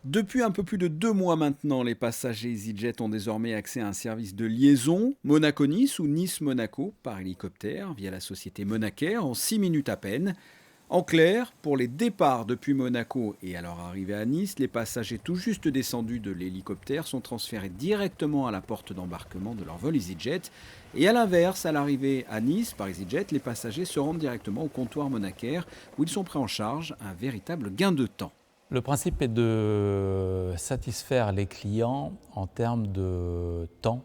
Depuis un peu plus de 2 mois maintenant, les passagers EasyJet ont désormais accès à un service de liaison Monaco-Nice ou Nice-Monaco par hélicoptère via la société Monacair en 6 minutes à peine. En clair, pour les départs depuis Monaco et à leur arrivée à Nice, les passagers tout juste descendus de l'hélicoptère sont transférés directement à la porte d'embarquement de leur vol EasyJet. Et à l'inverse, à l'arrivée à Nice par EasyJet, les passagers se rendent directement au comptoir Monacair où ils sont pris en charge, un véritable gain de temps. Le principe est de satisfaire les clients en termes de temps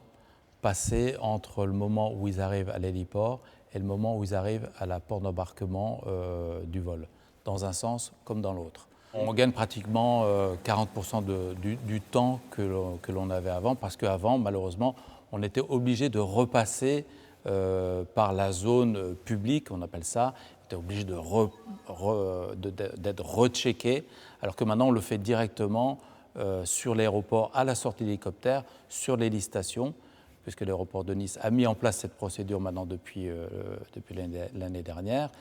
passé entre le moment où ils arrivent à l'héliport et le moment où ils arrivent à la porte d'embarquement du vol, dans un sens comme dans l'autre. On gagne pratiquement 40% du temps que l'on avait avant, parce qu'avant, malheureusement, on était obligé de repasser par la zone publique, on appelle ça, on était obligé d'être rechecké, alors que maintenant on le fait directement sur l'aéroport à la sortie de l'hélicoptère, sur les listes stations, puisque l'aéroport de Nice a mis en place cette procédure maintenant depuis l'année dernière,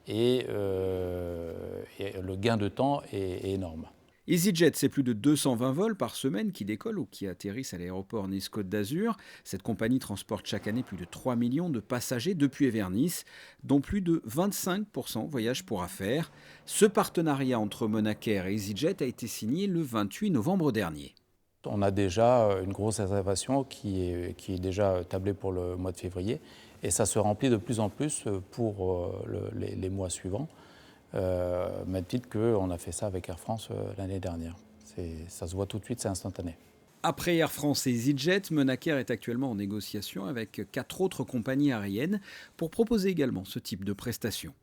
et le gain de temps est énorme. EasyJet, c'est plus de 220 vols par semaine qui décollent ou qui atterrissent à l'aéroport Nice-Côte d'Azur. Cette compagnie transporte chaque année plus de 3 millions de passagers depuis et vers Nice, dont plus de 25% voyagent pour affaires. Ce partenariat entre Monacair et EasyJet a été signé le 28 novembre dernier. On a déjà une grosse réservation qui est déjà tablée pour le mois de février, et ça se remplit de plus en plus pour les mois suivants, même titre qu'on a fait ça avec Air France l'année dernière. Ça se voit tout de suite, c'est instantané. Après Air France et EasyJet, Monacair est actuellement en négociation avec 4 autres compagnies aériennes pour proposer également ce type de prestations.